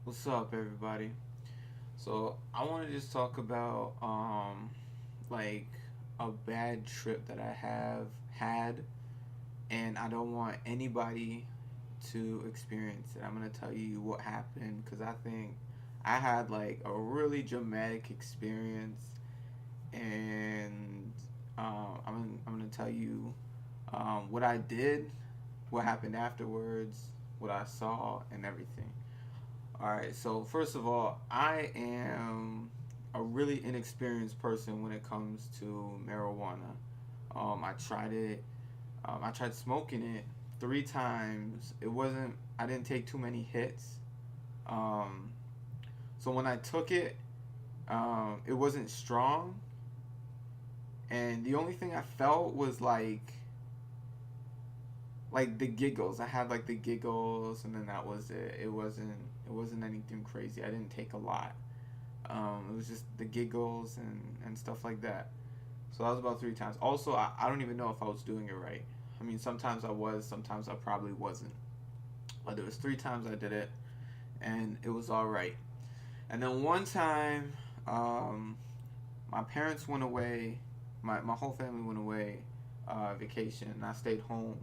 What's up, everybody? So I want to just talk about like a bad trip that I have had, and I don't want anybody to experience it. I'm gonna tell you what happened because I think I had like a really dramatic experience, and I'm gonna tell you what I did, what happened afterwards, what I saw, and everything. All right, so first of all, I am a really inexperienced person when it comes to marijuana. I tried it. I tried smoking it 3 times. I didn't take too many hits. Um, so when I took it, it wasn't strong, and the only thing I felt was like the giggles. I had like the giggles, and then that was it. It wasn't anything crazy. I didn't take a lot. It was just the giggles and stuff like that. So that was about 3 times. Also, I don't even know if I was doing it right. I mean, sometimes I was, sometimes I probably wasn't. But there was 3 times I did it, and it was all right. And then one time, um, my parents went away. My whole family went away vacation, and I stayed home.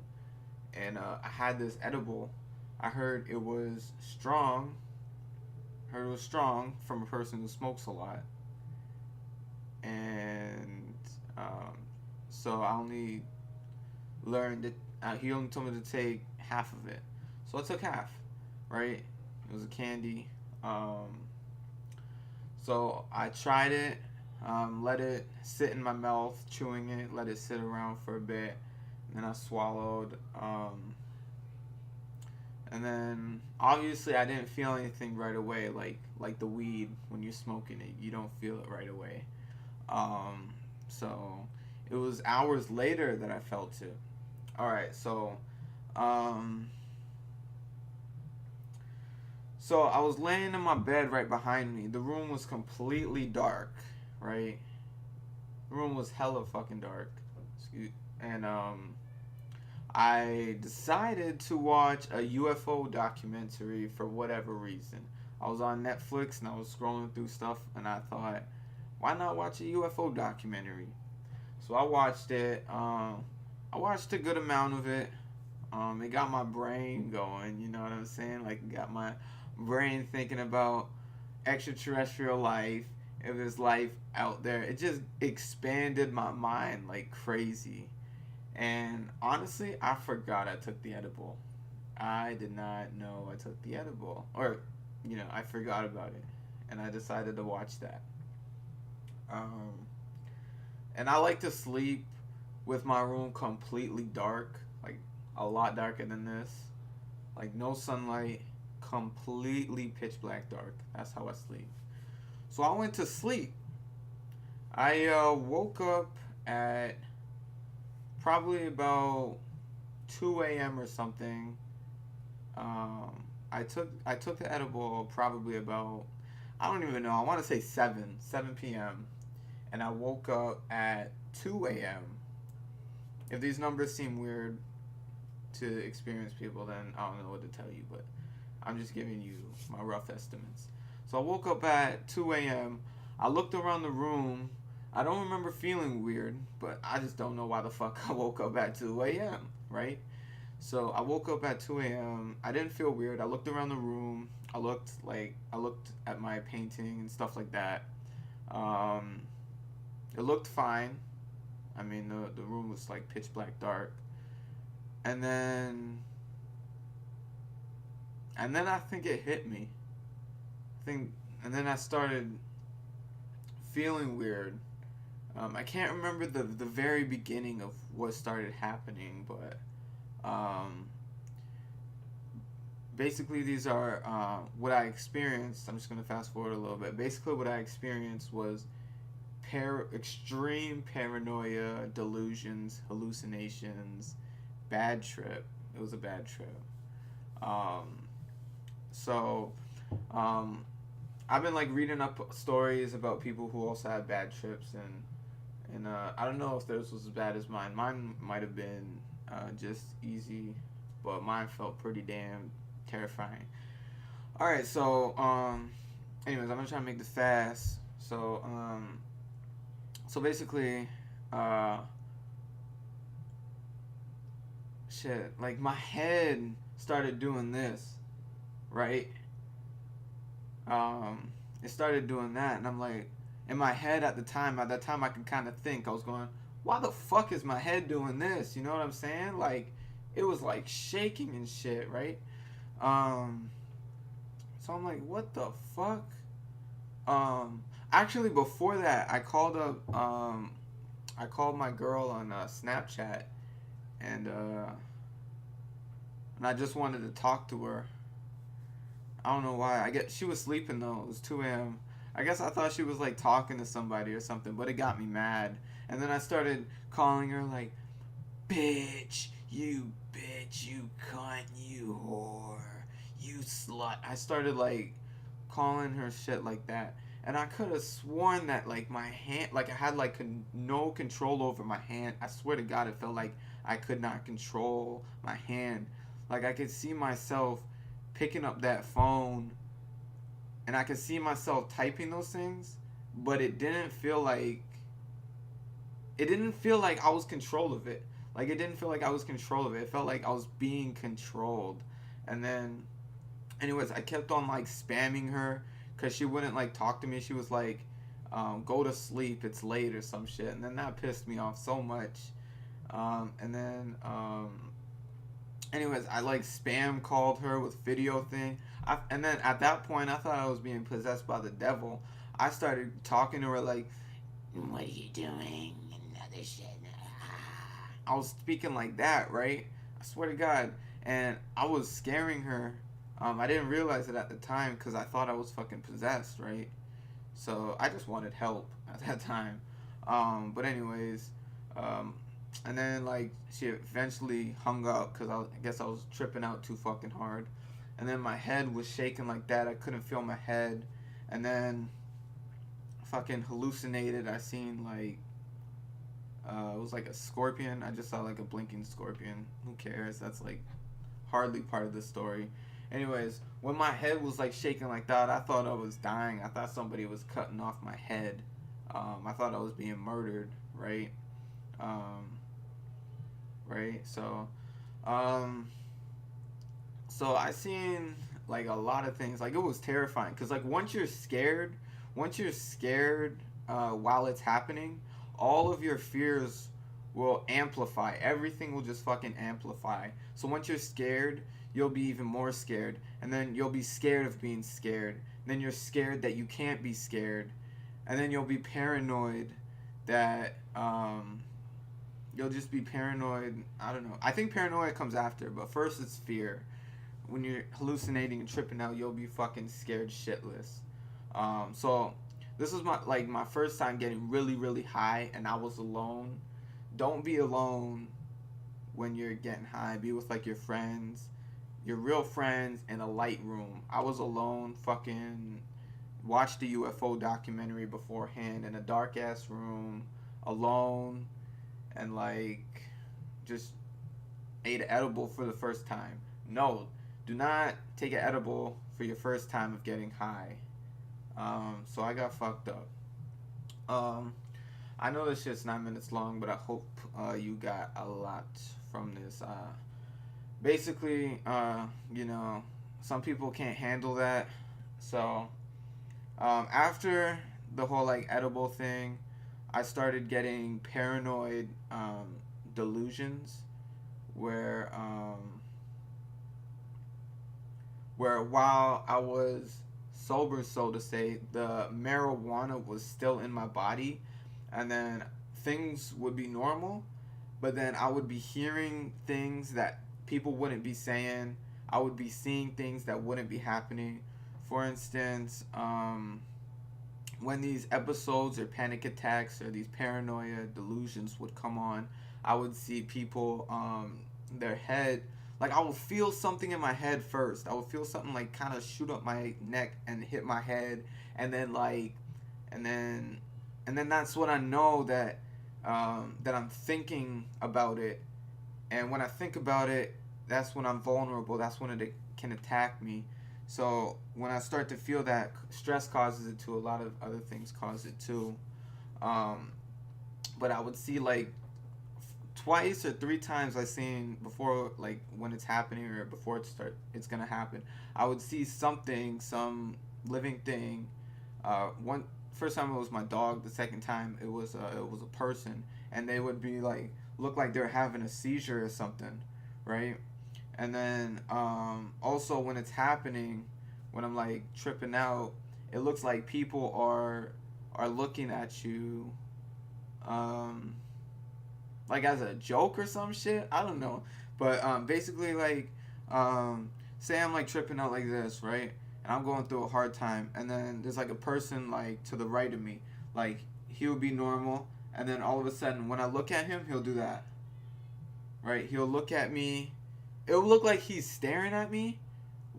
And I had this edible. I heard it was strong. Heard it was strong from a person who smokes a lot, and um, so I only learned that he only told me to take half of it. So I took half, right? It was a candy. Um, so I tried it, let it sit in my mouth, chewing it, let it sit around for a bit, and then I swallowed. And then obviously I didn't feel anything right away, like the weed when you're smoking it, you don't feel it right away. Um, so it was hours later that I felt it. All right, um, so I was laying in my bed right behind me. The room was completely dark, right? The room was hella fucking dark. Excuse, and I decided to watch a UFO documentary for whatever reason. I was on Netflix and I was scrolling through stuff, and I thought, why not watch a UFO documentary? So I watched it. I watched a good amount of it. It got my brain going. You know what I'm saying? Like, it got my brain thinking about extraterrestrial life. If there's life out there, it just expanded my mind like crazy. And honestly, I forgot I took the edible. I did not know I took the edible, or I forgot about it, and I decided to watch that. Um, and I like to sleep with my room completely dark, like a lot darker than this. Like no sunlight, completely pitch black dark. That's how I sleep. So I went to sleep. I woke up at probably about 2 a.m. or something. I took the edible probably about, I don't even know. I want to say 7 p.m. and I woke up at 2 a.m. If these numbers seem weird to experienced people, then I don't know what to tell you, but I'm just giving you my rough estimates. So I woke up at 2 a.m. I looked around the room. I don't remember feeling weird, but I just don't know why the fuck I woke up at 2 a.m., right? So I woke up at 2 a.m. I didn't feel weird. I looked around the room. I looked at my painting and stuff like that. Um, it looked fine. I mean, the room was like pitch black dark. And then and then I think it hit me. I think and then I started feeling weird. I can't remember the very beginning of what started happening, but um, basically these are what I experienced. I'm just gonna fast forward a little bit. Basically, what I experienced was extreme paranoia, delusions, hallucinations, bad trip. It was a bad trip. Um, so um, I've been like reading up stories about people who also had bad trips, and I don't know if theirs was as bad as mine. Mine might have been just easy, but mine felt pretty damn terrifying. All right, so anyways, I'm gonna try to make this fast. So basically, uh, shit, like my head started doing this, right? It started doing that, and I'm like, in my head at that time, I could kind of think. I was going, why the fuck is my head doing this? You know what I'm saying? Like, it was like shaking and shit, right? Um, so I'm like, what the fuck? Um, Actually, before that, I called my girl on Snapchat, and uh, and I just wanted to talk to her. I don't know why. I guess she was sleeping though. It was 2 a.m. I guess I thought she was like talking to somebody or something, but it got me mad. And then I started calling her like, bitch, you cunt, you whore, you slut. I started like calling her shit like that. And I could have sworn that like my hand, like I had like no control over my hand. I swear to God, it felt like I could not control my hand. Like I could see myself picking up that phone, and I could see myself typing those things, but it didn't feel like I was control of it. Like it didn't feel like I was control of it. It felt like I was being controlled. And then, anyways, I kept on like spamming her because she wouldn't like talk to me. She was like, "Go to sleep. It's late" or some shit. And then that pissed me off so much. And then, anyways, I like spam called her with video thing. And then at that point, I thought I was being possessed by the devil. I started talking to her like, "What are you doing?" And other shit. I was speaking like that, right? I swear to God. And I was scaring her. I didn't realize it at the time because I thought I was fucking possessed, right? So I just wanted help at that time. But anyways, um, and then like she eventually hung up because I guess I was tripping out too fucking hard. And then my head was shaking like that. I couldn't feel my head. And then fucking hallucinated. I seen like it was like a scorpion. I just saw like a blinking scorpion. Who cares? That's like hardly part of the story. Anyways, when my head was like shaking like that, I thought I was dying. I thought somebody was cutting off my head. I thought I was being murdered, right? Um, right. Um, so I seen like a lot of things. Like it was terrifying because like once you're scared while it's happening, all of your fears will amplify. Everything will just fucking amplify. So once you're scared, you'll be even more scared, and then you'll be scared of being scared. And then you're scared that you can't be scared, and then you'll be paranoid that you'll just be paranoid. I don't know. I think paranoia comes after, but first it's fear. When you're hallucinating and tripping out, you'll be fucking scared shitless. So this was my first time getting really really high, and I was alone. Don't be alone when you're getting high. Be with like your friends, your real friends, in a light room. I was alone. Fucking watched the UFO documentary beforehand in a dark ass room, alone, and like just ate an edible for the first time. No, do not take an edible for your first time of getting high. So I got fucked up. Um, I know this shit's 9 minutes long, but I hope you got a lot from this. Basically, you know, some people can't handle that. So after the whole like edible thing, I started getting paranoid delusions where while I was sober, so to say, the marijuana was still in my body, and then things would be normal, but then I would be hearing things that people wouldn't be saying. I would be seeing things that wouldn't be happening. For instance, when these episodes or panic attacks or these paranoia delusions would come on, I would see people, their head, like I would feel something in my head first. I would feel something like kind of shoot up my neck and hit my head, and then like, and then, and then that's when I know that that I'm thinking about it, and when I think about it, that's when I'm vulnerable. That's when it can attack me. So when I start to feel that, stress causes it too. A lot of other things cause it too. Um, but I would see like twice or three times I seen before, like when it's happening or before it's gonna happen. I would see something, some living thing. One first time it was my dog. The second time it was a person, and they would be like look like they're having a seizure or something, right? And then also when it's happening, when I'm like tripping out, it looks like people are looking at you. Um, like as a joke or some shit. I don't know, but basically like um, say I'm like tripping out like this, right? And I'm going through a hard time, and then there's like a person like to the right of me, like he'll be normal, and then all of a sudden when I look at him, he'll do that, right? He'll look at me. It'll look like he's staring at me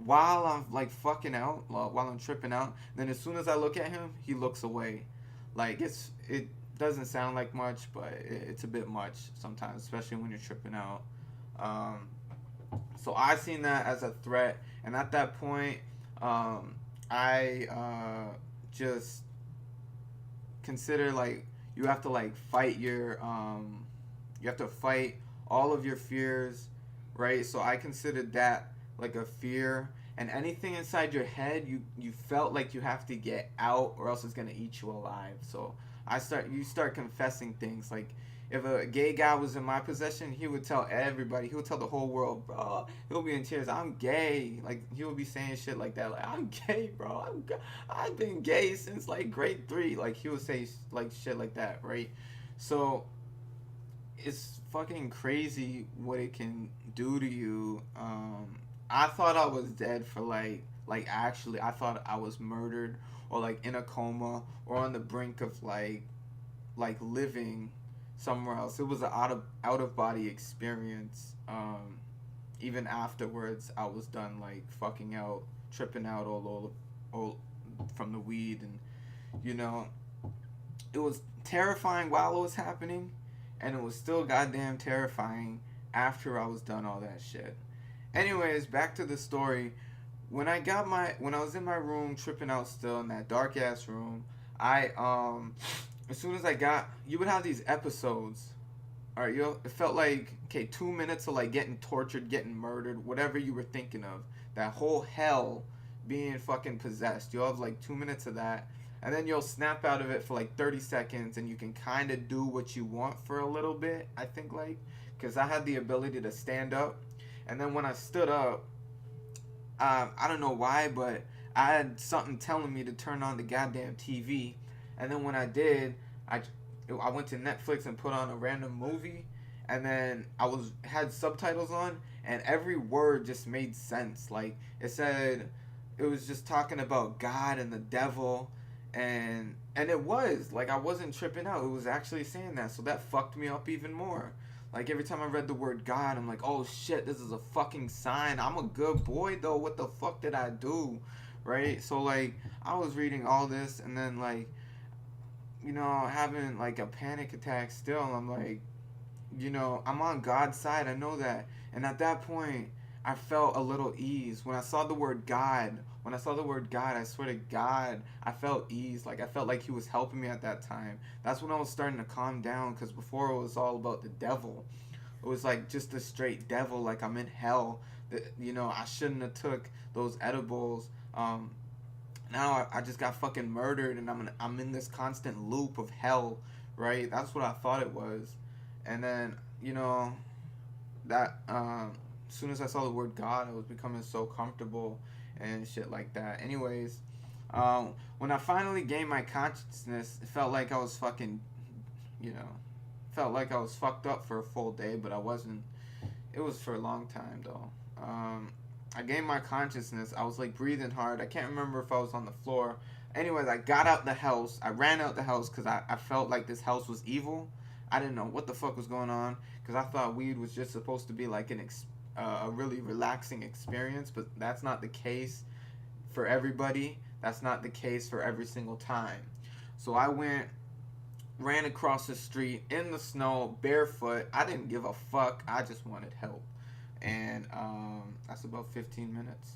while I'm like fucking out, while I'm tripping out. Then as soon as I look at him, he looks away. Like it doesn't sound like much, but it's a bit much sometimes, especially when you're tripping out. Um, so I seen that as a threat, and at that point, I just consider like you have to like fight your you have to fight all of your fears, right? So I considered that like a fear, and anything inside your head you felt like you have to get out or else it's gonna eat you alive. So you start confessing things like if a gay guy was in my possession, he would tell everybody. He would tell the whole world, bro. He'll be in tears. I'm gay. Like he would be saying shit like that. Like I'm gay, bro. I've been gay since like grade 3. Like he would say like shit like that, right? So it's fucking crazy what it can do to you. I thought I was dead for like actually I thought I was murdered or like in a coma or on the brink of like living somewhere else. It was an out of body experience. Even afterwards, I was done like fucking out, tripping out all from the weed, and you know, it was terrifying while it was happening, and it was still goddamn terrifying after I was done all that shit. Anyways, back to the story. When I was in my room tripping out still in that dark ass room, I as soon as I got you would have these episodes. All right, it felt like okay, 2 minutes of like getting tortured, getting murdered, whatever you were thinking of. That whole hell being fucking possessed. You'll have like 2 minutes of that, and then you'll snap out of it for like 30 seconds, and you can kind of do what you want for a little bit. I think like because I had the ability to stand up, and then when I stood up, I don't know why, but I had something telling me to turn on the goddamn TV, and then when I did, I went to Netflix and put on a random movie, and then I was had subtitles on, and every word just made sense. Like it was just talking about God and the devil, and it was like I wasn't tripping out. It was actually saying that, so that fucked me up even more. Like every time I read the word God, I'm like, oh shit, this is a fucking sign. I'm a good boy though. What the fuck did I do? Right? So like I was reading all this and then like, having like a panic attack still. I'm like, I'm on God's side. I know that. And at that point, I felt a little ease. When I saw the word God, I swear to God, I felt ease. Like, I felt like He was helping me at that time. That's when I was starting to calm down because before it was all about the devil. It was like just a straight devil, like I'm in hell. I shouldn't have took those edibles. Now I just got fucking murdered and I'm in this constant loop of hell, right? That's what I thought it was. And then, that as soon as I saw the word God, I was becoming so comfortable and shit like that. Anyways, when I finally gained my consciousness, it felt like I was fucking, you know, felt like I was fucked up for a full day, but I wasn't. It was for a long time though. I gained my consciousness. I was like breathing hard. I can't remember if I was on the floor. Anyways, I got out the house. I ran out the house because I felt like this house was evil. I didn't know what the fuck was going on because I thought weed was just supposed to be like a really relaxing experience, but that's not the case for everybody. That's not the case for every single time. So I ran across the street in the snow, barefoot. I didn't give a fuck. I just wanted help. And that's about 15 minutes.